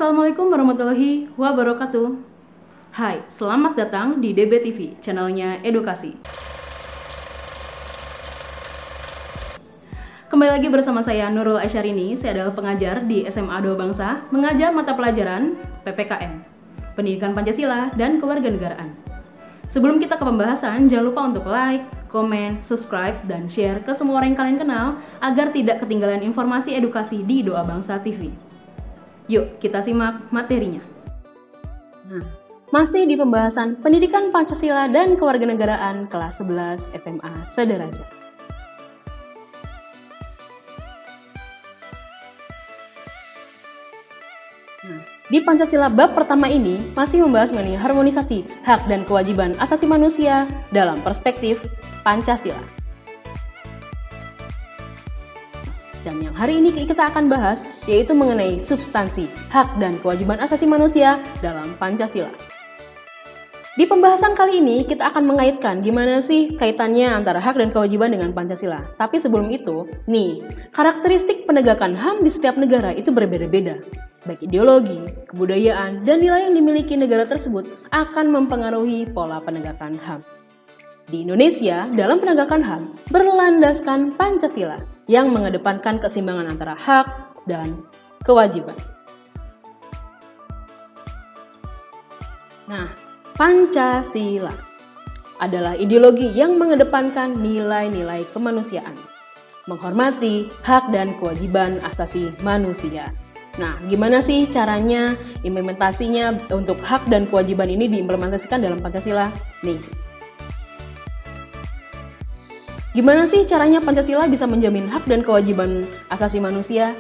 Assalamualaikum warahmatullahi wabarakatuh. Hai, selamat datang di DB TV, channelnya edukasi. Kembali lagi bersama saya Nurul Aisyarini. Saya adalah pengajar di SMA Dua Bangsa, mengajar mata pelajaran PPKM, Pendidikan Pancasila dan Kewarganegaraan. Sebelum kita ke pembahasan, jangan lupa untuk like, komen, subscribe, dan share ke semua orang yang kalian kenal agar tidak ketinggalan informasi edukasi di Doa Bangsa TV. Yuk, kita simak materinya. Nah, masih di pembahasan Pendidikan Pancasila dan Kewarganegaraan kelas 11 SMA Sederajat. Nah, di Pancasila bab pertama ini masih membahas mengenai harmonisasi hak dan kewajiban asasi manusia dalam perspektif Pancasila. Dan yang hari ini kita akan bahas yaitu mengenai substansi hak dan kewajiban asasi manusia dalam Pancasila. Di pembahasan kali ini kita akan mengaitkan gimana sih kaitannya antara hak dan kewajiban dengan Pancasila. Tapi sebelum itu, karakteristik penegakan HAM di setiap negara itu berbeda-beda. Baik ideologi, kebudayaan, dan nilai yang dimiliki negara tersebut akan mempengaruhi pola penegakan HAM. Di Indonesia, dalam penegakan HAM berlandaskan Pancasila yang mengedepankan keseimbangan antara hak dan kewajiban. Nah, Pancasila adalah ideologi yang mengedepankan nilai-nilai kemanusiaan, menghormati hak dan kewajiban asasi manusia. Nah, gimana sih caranya implementasinya untuk hak dan kewajiban ini diimplementasikan dalam Pancasila? Gimana sih caranya Pancasila bisa menjamin hak dan kewajiban asasi manusia?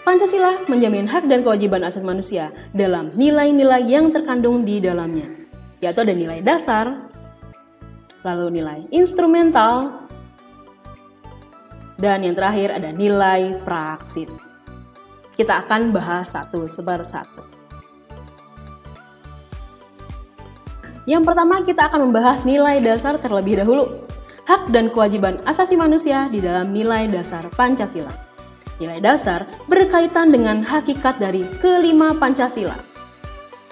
Pancasila menjamin hak dan kewajiban asasi manusia dalam nilai-nilai yang terkandung di dalamnya, yaitu ada nilai dasar, lalu nilai instrumental, dan yang terakhir ada nilai praksis. Kita akan bahas satu persatu. Yang pertama kita akan membahas nilai dasar terlebih dahulu. Hak dan kewajiban asasi manusia di dalam nilai dasar Pancasila. Nilai dasar berkaitan dengan hakikat dari kelima Pancasila.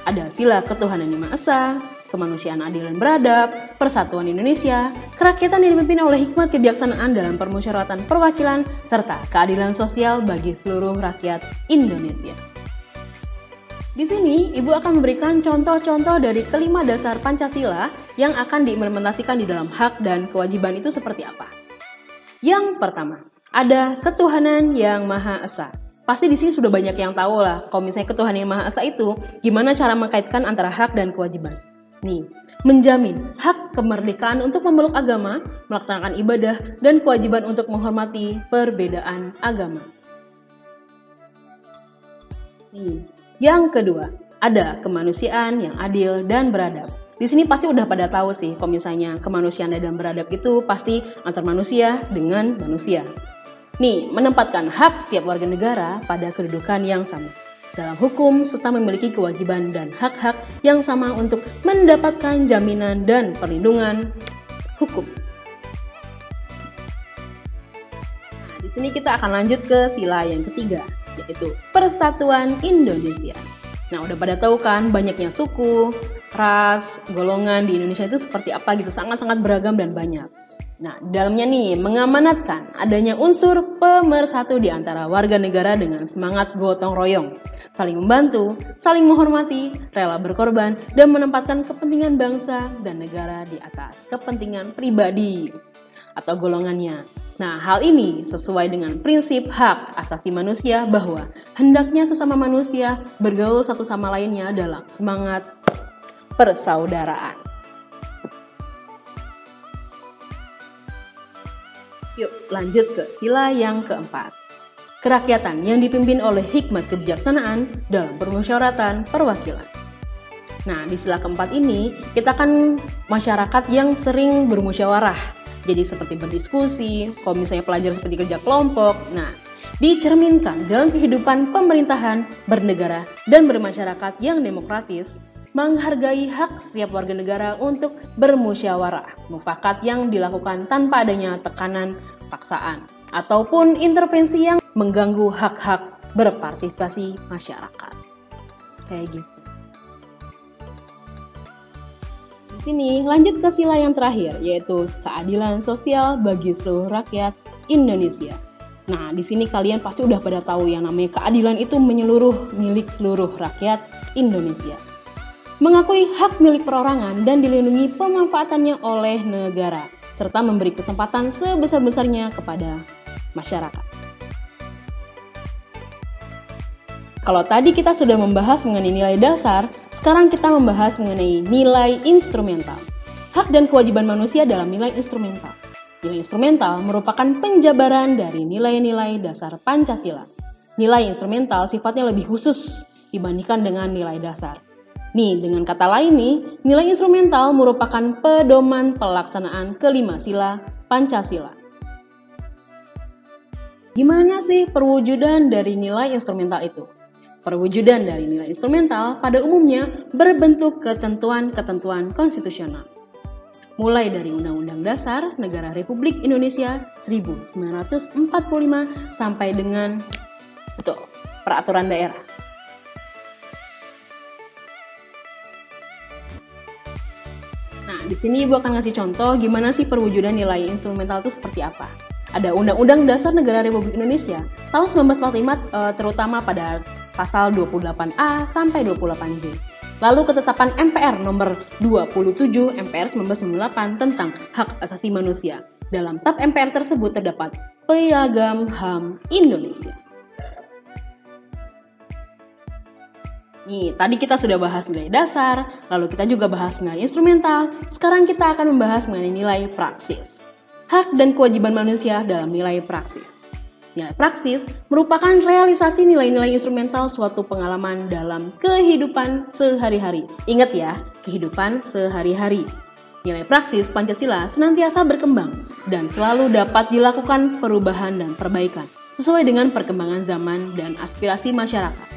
Ada sila ketuhanan yang Maha Esa, kemanusiaan adil dan beradab, persatuan Indonesia, kerakyatan yang dipimpin oleh hikmat kebijaksanaan dalam permusyawaratan perwakilan, serta keadilan sosial bagi seluruh rakyat Indonesia. Di sini, Ibu akan memberikan contoh-contoh dari kelima dasar Pancasila yang akan diimplementasikan di dalam hak dan kewajiban itu seperti apa. Yang pertama, ada ketuhanan yang Maha Esa. Pasti di sini sudah banyak yang tahu lah, kalau misalnya ketuhanan yang Maha Esa itu, gimana cara mengkaitkan antara hak dan kewajiban. Menjamin hak kemerdekaan untuk memeluk agama, melaksanakan ibadah, dan kewajiban untuk menghormati perbedaan agama. Yang kedua, ada kemanusiaan yang adil dan beradab. Di sini pasti udah pada tahu sih, kalau misalnya kemanusiaan dan beradab itu pasti antar manusia dengan manusia. Menempatkan hak setiap warga negara pada kedudukan yang sama dalam hukum serta memiliki kewajiban dan hak-hak yang sama untuk mendapatkan jaminan dan perlindungan hukum. Di sini kita akan lanjut ke sila yang ketiga, yaitu Persatuan Indonesia. Nah, udah pada tahu kan banyaknya suku, ras, golongan di Indonesia itu seperti apa gitu, sangat-sangat beragam dan banyak. Nah, di dalamnya mengamanatkan adanya unsur pemersatu di antara warga negara dengan semangat gotong royong, saling membantu, saling menghormati, rela berkorban, dan menempatkan kepentingan bangsa dan negara di atas kepentingan pribadi atau golongannya. Nah, hal ini sesuai dengan prinsip hak asasi manusia bahwa hendaknya sesama manusia bergaul satu sama lainnya dalam semangat persaudaraan. Yuk, lanjut ke sila yang keempat. Kerakyatan yang dipimpin oleh hikmat kebijaksanaan dalam permusyawaratan perwakilan. Nah, di sila keempat ini, kita kan masyarakat yang sering bermusyawarah. Jadi seperti berdiskusi, kalau misalnya pelajaran seperti kerja kelompok. Nah, dicerminkan dalam kehidupan pemerintahan, bernegara, dan bermasyarakat yang demokratis, menghargai hak setiap warga negara untuk bermusyawarah, mufakat yang dilakukan tanpa adanya tekanan, paksaan, ataupun intervensi yang mengganggu hak-hak berpartisipasi masyarakat. kayak gitu. Di sini lanjut ke sila yang terakhir, yaitu keadilan sosial bagi seluruh rakyat Indonesia. Nah, di sini kalian pasti udah pada tahu yang namanya keadilan itu menyeluruh, milik seluruh rakyat Indonesia. Mengakui hak milik perorangan dan dilindungi pemanfaatannya oleh negara, serta memberi kesempatan sebesar-besarnya kepada masyarakat. Kalau tadi kita sudah membahas mengenai nilai dasar, sekarang kita membahas mengenai nilai instrumental. Hak dan kewajiban manusia dalam nilai instrumental. Nilai instrumental merupakan penjabaran dari nilai-nilai dasar Pancasila. Nilai instrumental sifatnya lebih khusus dibandingkan dengan nilai dasar. Nih, dengan kata lain nih, nilai instrumental merupakan pedoman pelaksanaan kelima sila Pancasila. Gimana sih perwujudan dari nilai instrumental itu? Perwujudan dari nilai instrumental pada umumnya berbentuk ketentuan-ketentuan konstitusional. Mulai dari Undang-Undang Dasar Negara Republik Indonesia 1945 sampai dengan peraturan daerah. Nah, di sini Ibu akan ngasih contoh gimana sih perwujudan nilai instrumental itu seperti apa. Ada Undang-Undang Dasar Negara Republik Indonesia tahun 1945 terutama pada pasal 28A sampai 28J. Lalu ketetapan MPR nomor 27 MPR 1998 tentang hak asasi manusia. Dalam TAP MPR tersebut terdapat Piagam HAM Indonesia. Nih, tadi kita sudah bahas nilai dasar, lalu kita juga bahas nilai instrumental. Sekarang kita akan membahas mengenai nilai praksis. Hak dan kewajiban manusia dalam nilai praksis. Nilai praksis merupakan realisasi nilai-nilai instrumental suatu pengalaman dalam kehidupan sehari-hari. Ingat ya, kehidupan sehari-hari. Nilai praksis Pancasila senantiasa berkembang dan selalu dapat dilakukan perubahan dan perbaikan sesuai dengan perkembangan zaman dan aspirasi masyarakat.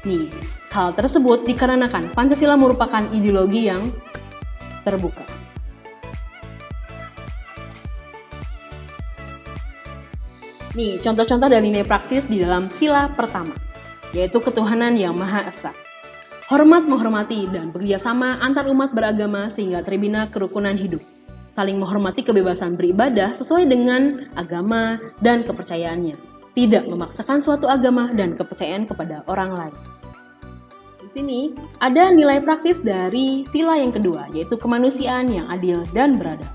Nih, hal tersebut dikarenakan Pancasila merupakan ideologi yang terbuka. Nih, contoh-contoh dari nilai praksis di dalam sila pertama, yaitu ketuhanan yang Maha Esa. Hormat menghormati dan bekerjasama antar umat beragama sehingga terbina kerukunan hidup. Saling menghormati kebebasan beribadah sesuai dengan agama dan kepercayaannya. Tidak memaksakan suatu agama dan kepercayaan kepada orang lain. Di sini ada nilai praksis dari sila yang kedua, yaitu kemanusiaan yang adil dan beradab.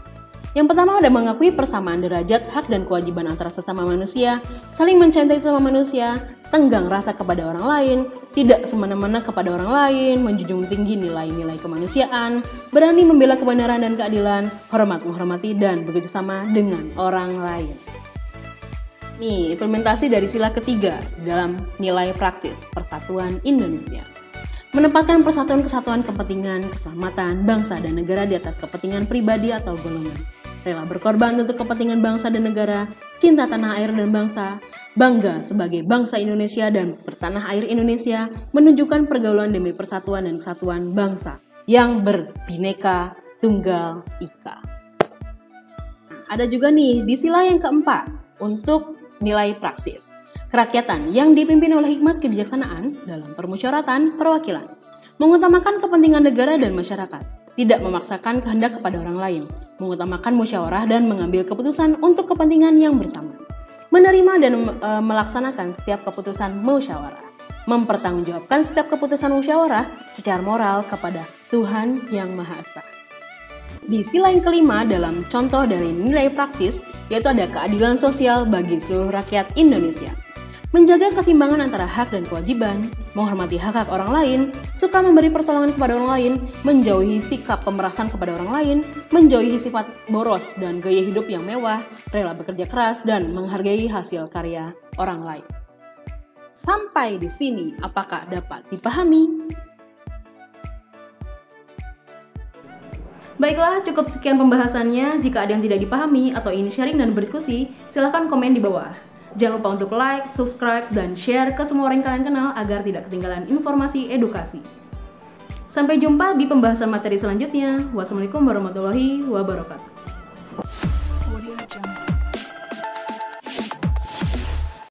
Yang pertama ada mengakui persamaan derajat, hak dan kewajiban antara sesama manusia, saling mencintai sesama manusia, tenggang rasa kepada orang lain, tidak semena-mena kepada orang lain, menjunjung tinggi nilai-nilai kemanusiaan, berani membela kebenaran dan keadilan, hormat menghormati dan bekerjasama dengan orang lain. Nih, implementasi dari sila ketiga dalam nilai praksis Persatuan Indonesia. Menempatkan persatuan kesatuan kepentingan, keselamatan, bangsa dan negara di atas kepentingan pribadi atau golongan. Rela berkorban untuk kepentingan bangsa dan negara, cinta tanah air dan bangsa, bangga sebagai bangsa Indonesia dan bertanah air Indonesia, menunjukkan pergaulan demi persatuan dan kesatuan bangsa yang berbineka tunggal ika. Ada juga nih di sila yang keempat untuk nilai praksis. Kerakyatan yang dipimpin oleh hikmat kebijaksanaan dalam permusyawaratan perwakilan. Mengutamakan kepentingan negara dan masyarakat. Tidak memaksakan kehendak kepada orang lain. Mengutamakan musyawarah dan mengambil keputusan untuk kepentingan yang bersama. Menerima dan melaksanakan setiap keputusan musyawarah. Mempertanggungjawabkan setiap keputusan musyawarah secara moral kepada Tuhan Yang Maha Esa. Di sila yang kelima dalam contoh dari nilai praksis, yaitu ada keadilan sosial bagi seluruh rakyat Indonesia. Menjaga keseimbangan antara hak dan kewajiban, menghormati hak-hak orang lain, suka memberi pertolongan kepada orang lain, menjauhi sikap pemerasan kepada orang lain, menjauhi sifat boros dan gaya hidup yang mewah, rela bekerja keras, dan menghargai hasil karya orang lain. Sampai di sini, apakah dapat dipahami? Baiklah, cukup sekian pembahasannya. Jika ada yang tidak dipahami atau ingin sharing dan berdiskusi, silahkan komen di bawah. Jangan lupa untuk like, subscribe, dan share ke semua orang yang kalian kenal agar tidak ketinggalan informasi edukasi. Sampai jumpa di pembahasan materi selanjutnya. Wassalamualaikum warahmatullahi wabarakatuh.